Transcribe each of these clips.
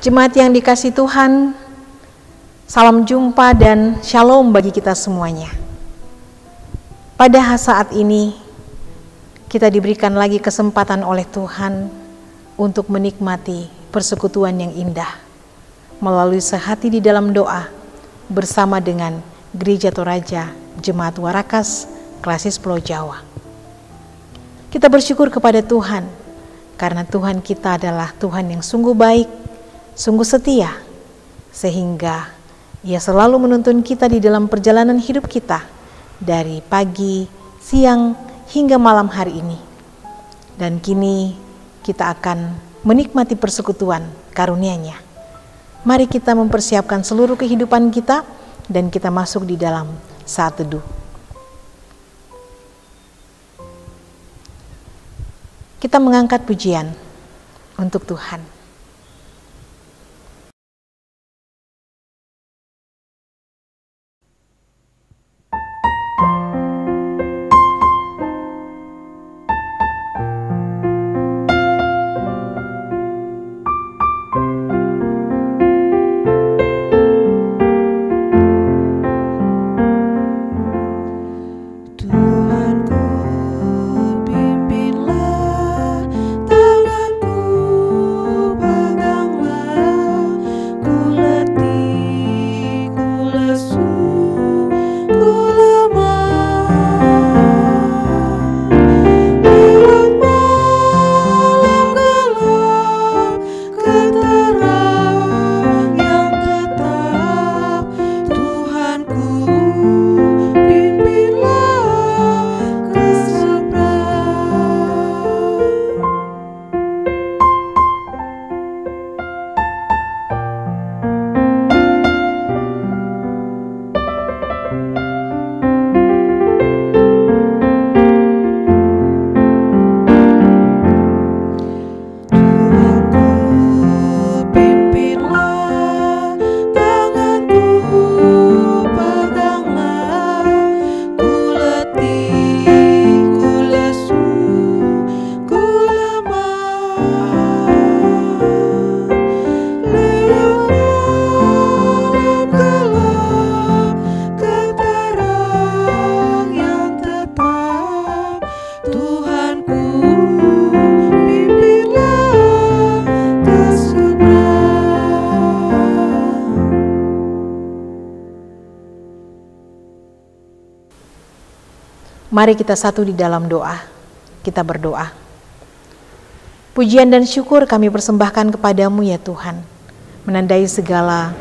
Jemaat yang dikasihi Tuhan, salam jumpa dan shalom bagi kita semuanya. Pada saat ini, kita diberikan lagi kesempatan oleh Tuhan untuk menikmati persekutuan yang indah melalui sehati di dalam doa bersama dengan Gereja Toraja Jemaat Warakas Klasis Pulau Jawa. Kita bersyukur kepada Tuhan karena Tuhan kita adalah Tuhan yang sungguh baik, sungguh setia, sehingga Ia selalu menuntun kita di dalam perjalanan hidup kita dari pagi, siang, hingga malam hari ini. Dan kini kita akan menikmati persekutuan karunia-Nya. Mari kita mempersiapkan seluruh kehidupan kita dan kita masuk di dalam saat teduh. Kita mengangkat pujian untuk Tuhan. Mari kita satu di dalam doa, kita berdoa. Pujian dan syukur kami persembahkan kepadamu ya Tuhan, menandai segala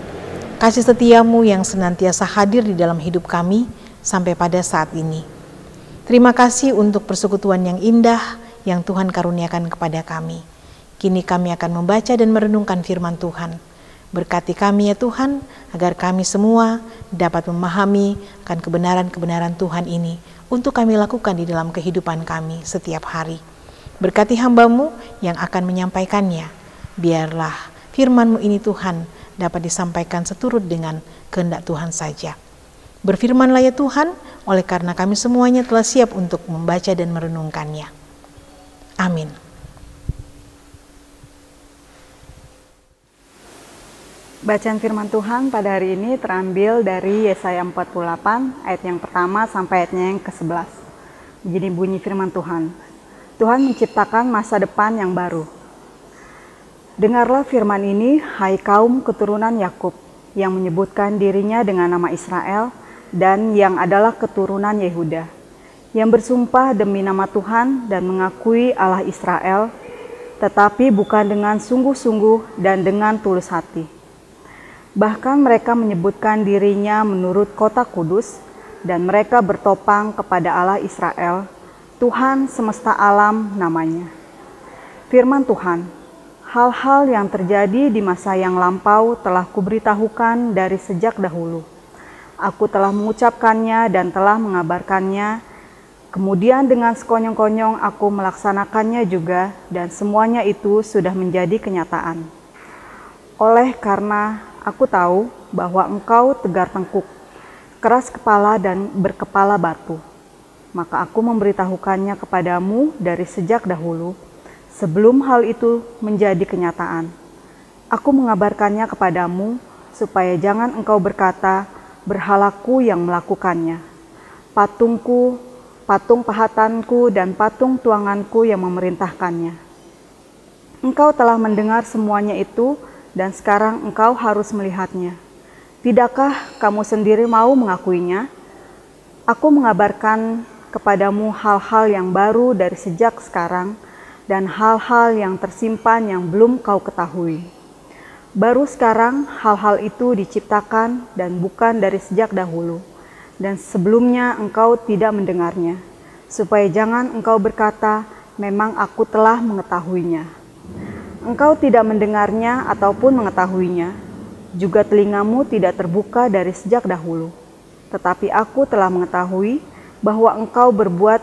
kasih setiamu yang senantiasa hadir di dalam hidup kami sampai pada saat ini. Terima kasih untuk persekutuan yang indah yang Tuhan karuniakan kepada kami. Kini kami akan membaca dan merenungkan firman Tuhan. Berkati kami ya Tuhan, agar kami semua dapat memahami akan kebenaran-kebenaran Tuhan ini untuk kami lakukan di dalam kehidupan kami setiap hari. Berkati hamba-Mu yang akan menyampaikannya. Biarlah firman-Mu ini Tuhan dapat disampaikan seturut dengan kehendak Tuhan saja. Berfirmanlah ya Tuhan, oleh karena kami semuanya telah siap untuk membaca dan merenungkannya. Amin. Bacaan firman Tuhan pada hari ini terambil dari Yesaya 48 ayat yang pertama sampai ayatnya yang ke-11. Begini bunyi firman Tuhan. Tuhan menciptakan masa depan yang baru. Dengarlah firman ini, hai kaum keturunan Yakub, yang menyebutkan dirinya dengan nama Israel dan yang adalah keturunan Yehuda, yang bersumpah demi nama Tuhan dan mengakui Allah Israel, tetapi bukan dengan sungguh-sungguh dan dengan tulus hati. Bahkan mereka menyebutkan dirinya menurut kota kudus, dan mereka bertopang kepada Allah Israel, Tuhan semesta alam namanya. Firman Tuhan, hal-hal yang terjadi di masa yang lampau telah kuberitahukan dari sejak dahulu. Aku telah mengucapkannya dan telah mengabarkannya, kemudian dengan sekonyong-konyong aku melaksanakannya juga, dan semuanya itu sudah menjadi kenyataan. Oleh karena aku tahu bahwa engkau tegar tengkuk, keras kepala dan berkepala batu. Maka aku memberitahukannya kepadamu dari sejak dahulu, sebelum hal itu menjadi kenyataan. Aku mengabarkannya kepadamu, supaya jangan engkau berkata, berhalaku yang melakukannya, patungku, patung pahatanku, dan patung tuanganku yang memerintahkannya. Engkau telah mendengar semuanya itu, dan sekarang engkau harus melihatnya. Tidakkah kamu sendiri mau mengakuinya? Aku mengabarkan kepadamu hal-hal yang baru dari sejak sekarang, dan hal-hal yang tersimpan yang belum kau ketahui. Baru sekarang hal-hal itu diciptakan dan bukan dari sejak dahulu, dan sebelumnya engkau tidak mendengarnya, supaya jangan engkau berkata, memang aku telah mengetahuinya. Engkau tidak mendengarnya ataupun mengetahuinya, juga telingamu tidak terbuka dari sejak dahulu. Tetapi aku telah mengetahui bahwa engkau berbuat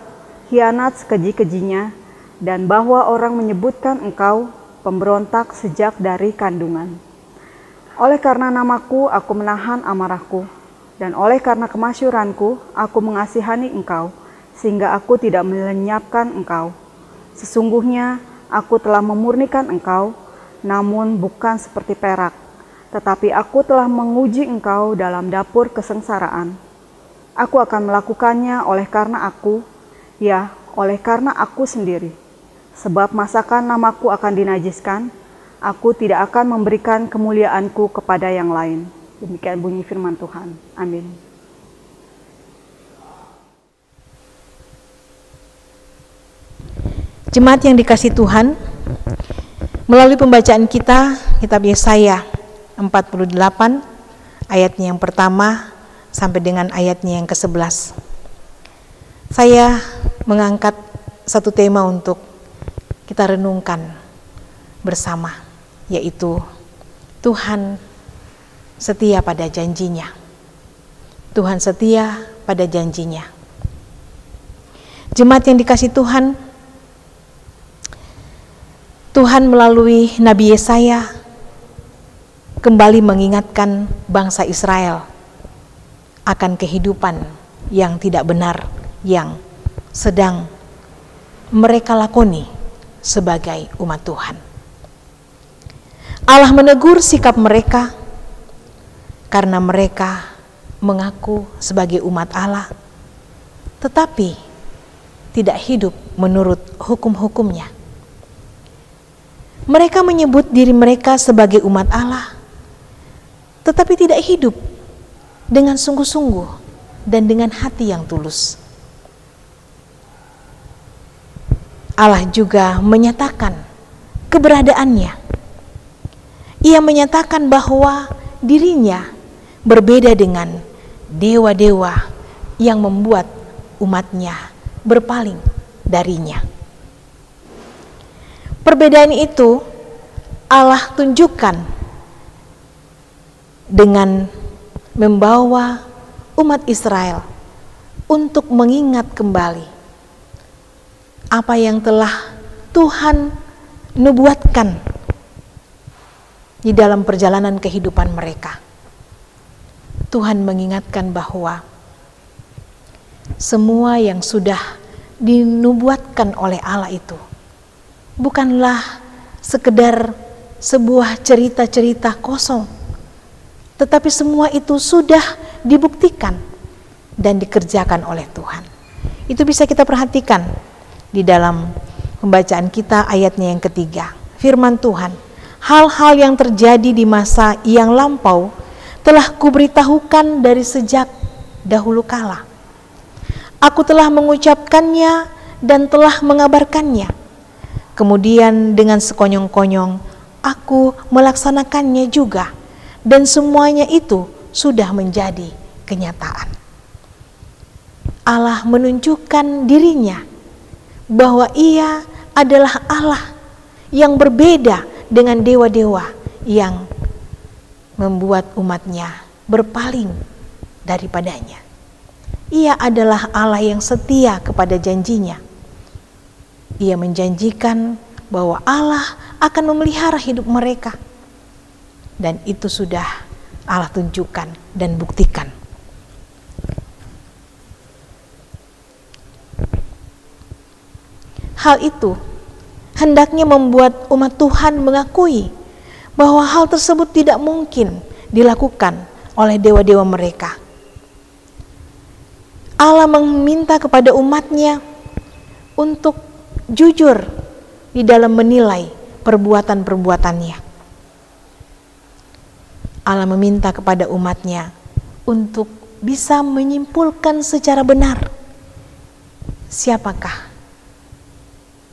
khianat sekeji-kejinya, dan bahwa orang menyebutkan engkau pemberontak sejak dari kandungan. Oleh karena namaku, aku menahan amarahku, dan oleh karena kemasyuranku, aku mengasihani engkau, sehingga aku tidak melenyapkan engkau. Sesungguhnya, aku telah memurnikan engkau, namun bukan seperti perak, tetapi aku telah menguji engkau dalam dapur kesengsaraan. Aku akan melakukannya oleh karena aku, ya, oleh karena aku sendiri. Sebab masakan namaku akan dinajiskan, aku tidak akan memberikan kemuliaanku kepada yang lain. Demikian bunyi firman Tuhan. Amin. Jemaat yang dikasihi Tuhan, melalui pembacaan kita, kitab Yesaya 48, ayatnya yang pertama sampai dengan ayatnya yang ke-11. Saya mengangkat satu tema untuk kita renungkan bersama, yaitu Tuhan setia pada janjinya. Tuhan setia pada janjinya. Jemaat yang dikasihi Tuhan, Tuhan melalui Nabi Yesaya kembali mengingatkan bangsa Israel akan kehidupan yang tidak benar yang sedang mereka lakoni sebagai umat Tuhan. Allah menegur sikap mereka karena mereka mengaku sebagai umat Allah, tetapi tidak hidup menurut hukum-hukumnya. Mereka menyebut diri mereka sebagai umat Allah, tetapi tidak hidup dengan sungguh-sungguh dan dengan hati yang tulus. Allah juga menyatakan keberadaannya. Ia menyatakan bahwa dirinya berbeda dengan dewa-dewa yang membuat umatnya berpaling darinya. Perbedaan itu Allah tunjukkan dengan membawa umat Israel untuk mengingat kembali apa yang telah Tuhan nubuatkan di dalam perjalanan kehidupan mereka. Tuhan mengingatkan bahwa semua yang sudah dinubuatkan oleh Allah itu bukanlah sekedar sebuah cerita-cerita kosong, tetapi semua itu sudah dibuktikan dan dikerjakan oleh Tuhan. Itu bisa kita perhatikan di dalam pembacaan kita ayatnya yang ketiga. Firman Tuhan, hal-hal yang terjadi di masa yang lampau telah kuberitahukan dari sejak dahulu kala. Aku telah mengucapkannya dan telah mengabarkannya. Kemudian dengan sekonyong-konyong aku melaksanakannya juga, dan semuanya itu sudah menjadi kenyataan. Allah menunjukkan dirinya bahwa Ia adalah Allah yang berbeda dengan dewa-dewa yang membuat umatnya berpaling daripadanya. Ia adalah Allah yang setia kepada janjinya. Ia menjanjikan bahwa Allah akan memelihara hidup mereka, dan itu sudah Allah tunjukkan dan buktikan. Hal itu hendaknya membuat umat Tuhan mengakui bahwa hal tersebut tidak mungkin dilakukan oleh dewa-dewa mereka. Allah meminta kepada umatnya untuk jujur di dalam menilai perbuatan-perbuatannya. Allah meminta kepada umatnya untuk bisa menyimpulkan secara benar siapakah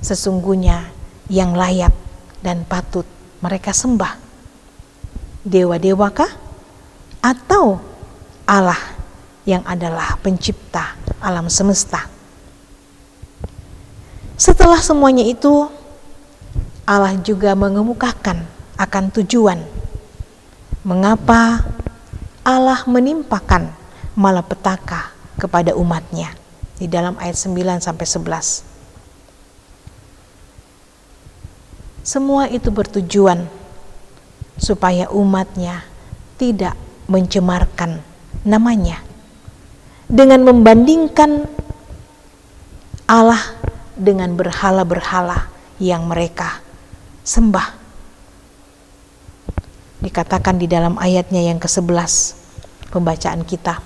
sesungguhnya yang layak dan patut mereka sembah. Dewa-dewakah atau Allah yang adalah pencipta alam semesta? Setelah semuanya itu, Allah juga mengemukakan akan tujuan mengapa Allah menimpakan malapetaka kepada umatnya di dalam ayat 9 sampai 11. Semua itu bertujuan supaya umatnya tidak mencemarkan namanya dengan membandingkan Allah dengan berhala-berhala yang mereka sembah. Dikatakan di dalam ayatnya yang ke-11 pembacaan kita,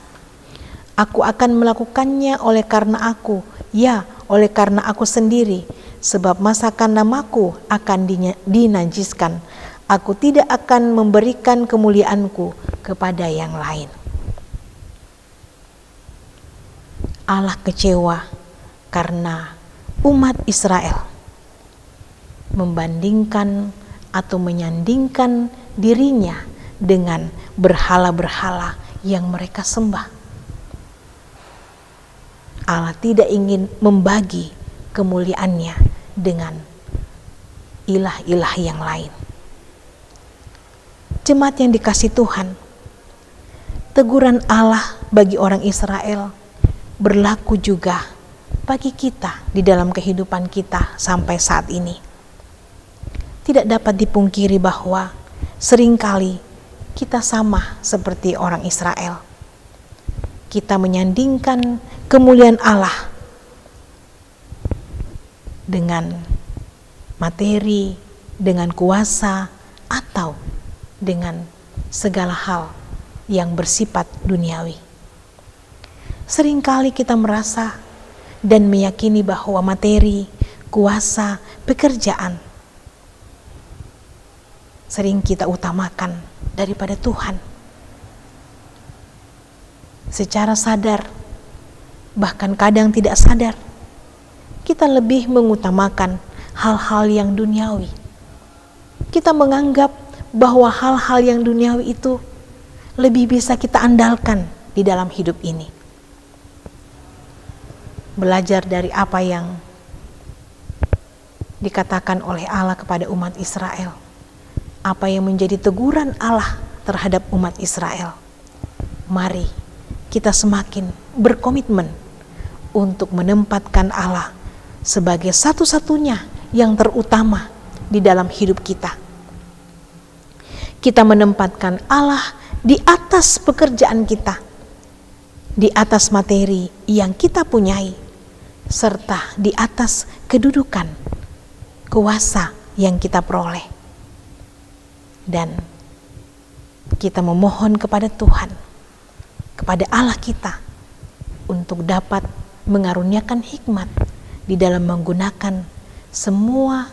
aku akan melakukannya oleh karena aku, ya oleh karena aku sendiri, sebab masakan namaku akan dinajiskan. Aku tidak akan memberikan kemuliaanku kepada yang lain. Allah kecewa karena umat Israel membandingkan atau menyandingkan dirinya dengan berhala-berhala yang mereka sembah. Allah tidak ingin membagi kemuliaannya dengan ilah-ilah yang lain. Jemaat yang dikasihi Tuhan, teguran Allah bagi orang Israel berlaku juga bagi kita di dalam kehidupan kita sampai saat ini. Tidak dapat dipungkiri bahwa seringkali kita sama seperti orang Israel. Kita menyandingkan kemuliaan Allah dengan materi, dengan kuasa, atau dengan segala hal yang bersifat duniawi. Seringkali kita merasa dan meyakini bahwa materi, kuasa, pekerjaan sering kita utamakan daripada Tuhan. Secara sadar, bahkan kadang tidak sadar, kita lebih mengutamakan hal-hal yang duniawi. Kita menganggap bahwa hal-hal yang duniawi itu lebih bisa kita andalkan di dalam hidup ini. Belajar dari apa yang dikatakan oleh Allah kepada umat Israel, apa yang menjadi teguran Allah terhadap umat Israel. Mari kita semakin berkomitmen untuk menempatkan Allah sebagai satu-satunya yang terutama di dalam hidup kita. Kita menempatkan Allah di atas pekerjaan kita, di atas materi yang kita punyai, serta di atas kedudukan, kuasa yang kita peroleh. Dan kita memohon kepada Tuhan, kepada Allah kita, untuk dapat mengaruniakan hikmat di dalam menggunakan semua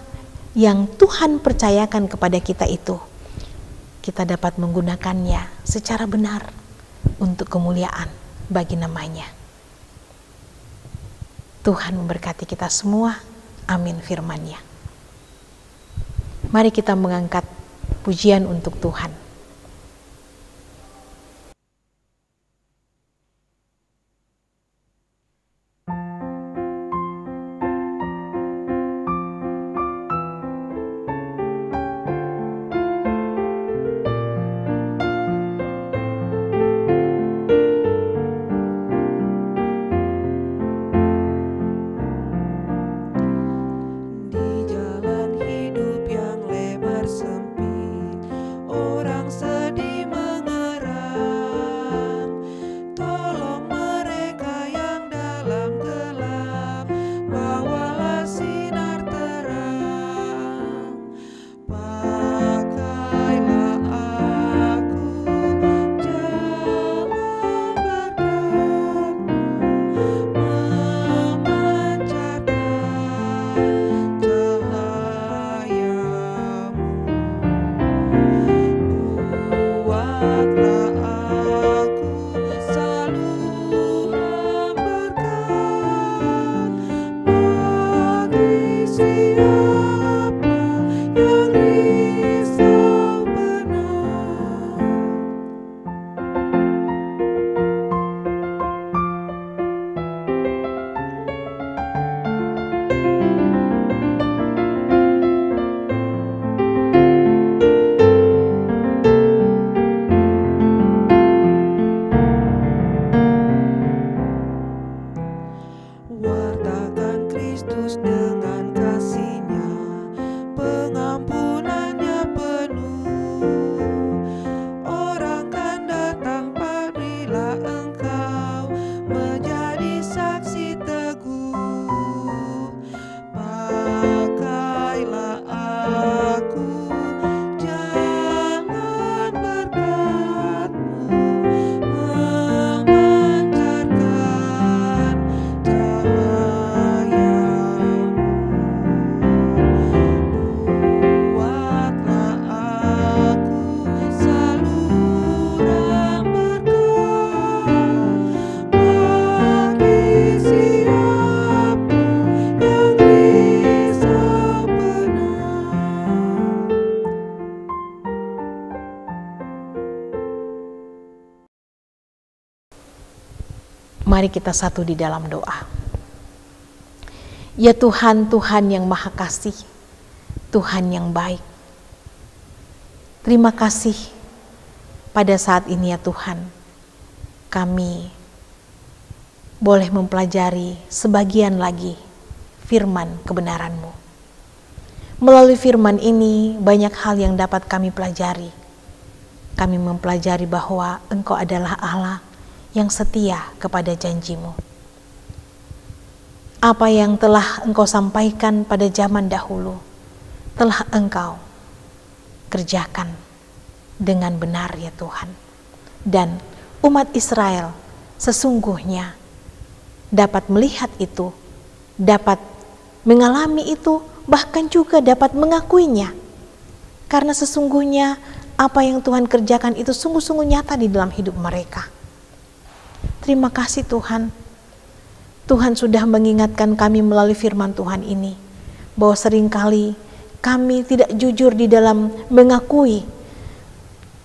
yang Tuhan percayakan kepada kita itu. Kita dapat menggunakannya secara benar untuk kemuliaan bagi namanya. Tuhan memberkati kita semua. Amin firman-Nya. Mari kita mengangkat pujian untuk Tuhan. Di jalan hidup yang lebar sempit, orang Mari kita satu di dalam doa. Ya Tuhan, Tuhan yang Maha Kasih, Tuhan yang baik. Terima kasih pada saat ini ya Tuhan, kami boleh mempelajari sebagian lagi firman kebenaran-Mu. Melalui firman ini banyak hal yang dapat kami pelajari. Kami mempelajari bahwa Engkau adalah Allah yang setia kepada janji-Mu. Apa yang telah Engkau sampaikan pada zaman dahulu, telah Engkau kerjakan dengan benar ya Tuhan. Dan umat Israel sesungguhnya dapat melihat itu, dapat mengalami itu, bahkan juga dapat mengakuinya. Karena sesungguhnya apa yang Tuhan kerjakan itu sungguh-sungguh nyata di dalam hidup mereka. Terima kasih Tuhan. Tuhan sudah mengingatkan kami melalui firman Tuhan ini, bahwa seringkali kami tidak jujur di dalam mengakui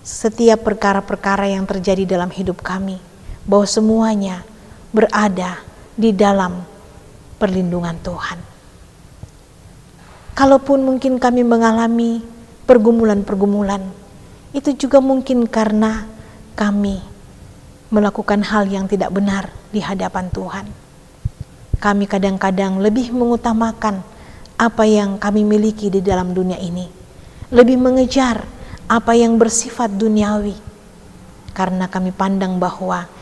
setiap perkara-perkara yang terjadi dalam hidup kami, bahwa semuanya berada di dalam perlindungan Tuhan. Kalaupun mungkin kami mengalami pergumulan-pergumulan, itu juga mungkin karena kami melakukan hal yang tidak benar di hadapan Tuhan. Kami kadang-kadang lebih mengutamakan apa yang kami miliki di dalam dunia ini, lebih mengejar apa yang bersifat duniawi, karena kami pandang bahwa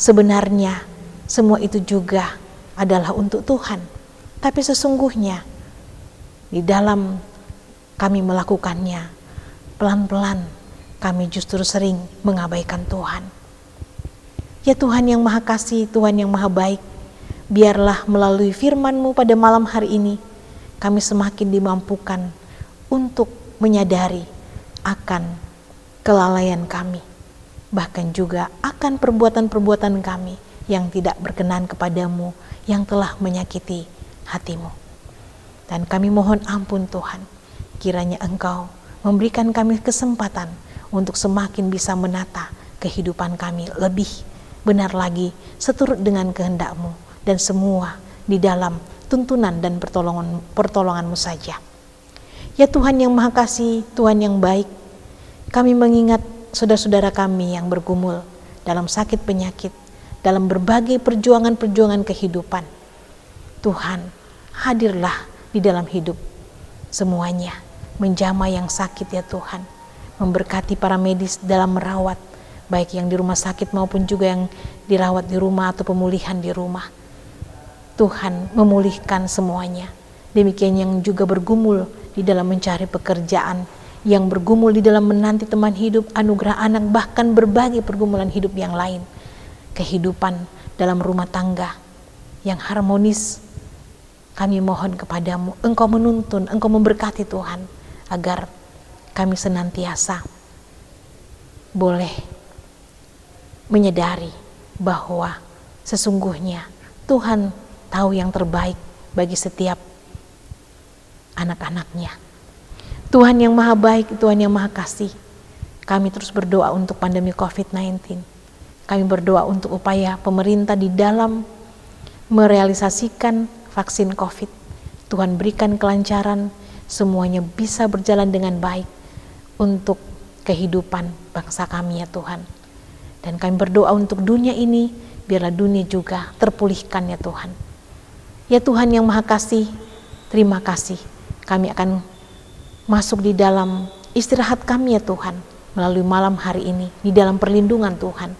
sebenarnya semua itu juga adalah untuk Tuhan. Tapi sesungguhnya di dalam kami melakukannya, pelan-pelan kami justru sering mengabaikan Tuhan. Ya Tuhan yang Maha Kasih, Tuhan yang Maha Baik, biarlah melalui firman-Mu pada malam hari ini, kami semakin dimampukan untuk menyadari akan kelalaian kami, bahkan juga akan perbuatan-perbuatan kami yang tidak berkenan kepadamu, yang telah menyakiti hati-Mu. Dan kami mohon ampun Tuhan, kiranya Engkau memberikan kami kesempatan untuk semakin bisa menata kehidupan kami lebih benar lagi seturut dengan kehendak-Mu, dan semua di dalam tuntunan dan pertolongan-Mu saja. Ya Tuhan yang Maha Kasih, Tuhan yang baik, kami mengingat saudara-saudara kami yang bergumul dalam sakit penyakit, dalam berbagai perjuangan-perjuangan kehidupan. Tuhan, hadirlah di dalam hidup semuanya, menjamah yang sakit ya Tuhan, memberkati para medis dalam merawat, baik yang di rumah sakit maupun juga yang dirawat di rumah atau pemulihan di rumah. Tuhan memulihkan semuanya. Demikian yang juga bergumul di dalam mencari pekerjaan, yang bergumul di dalam menanti teman hidup, anugerah anak, bahkan berbagai pergumulan hidup yang lain. Kehidupan dalam rumah tangga yang harmonis, kami mohon kepadamu, Engkau menuntun, Engkau memberkati Tuhan, agar kami senantiasa boleh menyadari bahwa sesungguhnya Tuhan tahu yang terbaik bagi setiap anak-anaknya. Tuhan yang Maha Baik, Tuhan yang Maha Kasih, kami terus berdoa untuk pandemi COVID-19. Kami berdoa untuk upaya pemerintah di dalam merealisasikan vaksin COVID. Tuhan berikan kelancaran, semuanya bisa berjalan dengan baik untuk kehidupan bangsa kami ya Tuhan. Dan kami berdoa untuk dunia ini, biarlah dunia juga terpulihkan ya Tuhan. Ya Tuhan yang Maha Kasih, terima kasih. Kami akan masuk di dalam istirahat kami ya Tuhan, melalui malam hari ini, di dalam perlindungan Tuhan.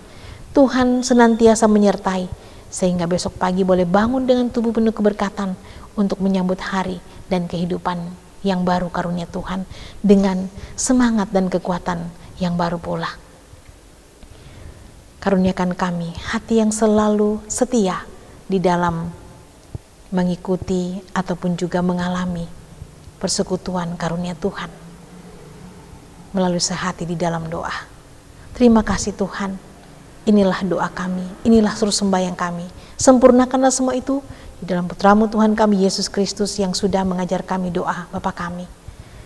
Tuhan senantiasa menyertai, sehingga besok pagi boleh bangun dengan tubuh penuh keberkatan untuk menyambut hari dan kehidupan yang baru karunia Tuhan, dengan semangat dan kekuatan yang baru pula. Karuniakan kami hati yang selalu setia di dalam mengikuti ataupun juga mengalami persekutuan karunia Tuhan melalui sehati di dalam doa. Terima kasih Tuhan, inilah doa kami, inilah seluruh sembahyang kami. Sempurnakanlah semua itu di dalam Putra-Mu Tuhan kami Yesus Kristus, yang sudah mengajar kami doa Bapa kami.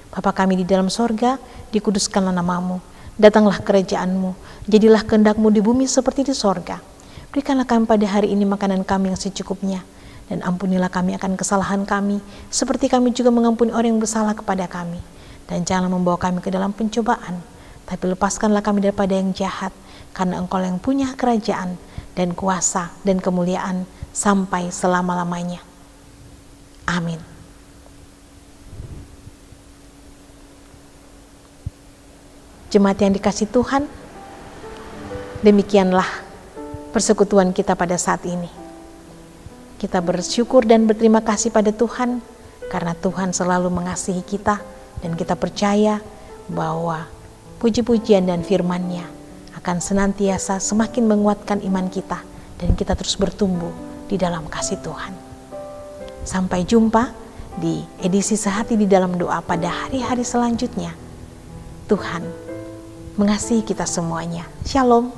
Bapa kami di dalam sorga, dikuduskanlah nama-Mu, datanglah kerajaan-Mu, jadilah kehendak-Mu di bumi seperti di sorga. Berikanlah kami pada hari ini makanan kami yang secukupnya, dan ampunilah kami akan kesalahan kami, seperti kami juga mengampuni orang yang bersalah kepada kami. Dan janganlah membawa kami ke dalam pencobaan, tapi lepaskanlah kami daripada yang jahat, karena Engkau yang punya kerajaan dan kuasa dan kemuliaan sampai selama-lamanya. Amin. Jemaat yang dikasihi Tuhan, demikianlah persekutuan kita pada saat ini. Kita bersyukur dan berterima kasih pada Tuhan karena Tuhan selalu mengasihi kita, dan kita percaya bahwa puji-pujian dan firman-Nya akan senantiasa semakin menguatkan iman kita, dan kita terus bertumbuh di dalam kasih Tuhan. Sampai jumpa di edisi Sehati di Dalam Doa pada hari-hari selanjutnya. Tuhan mengasihi kita semuanya. Shalom.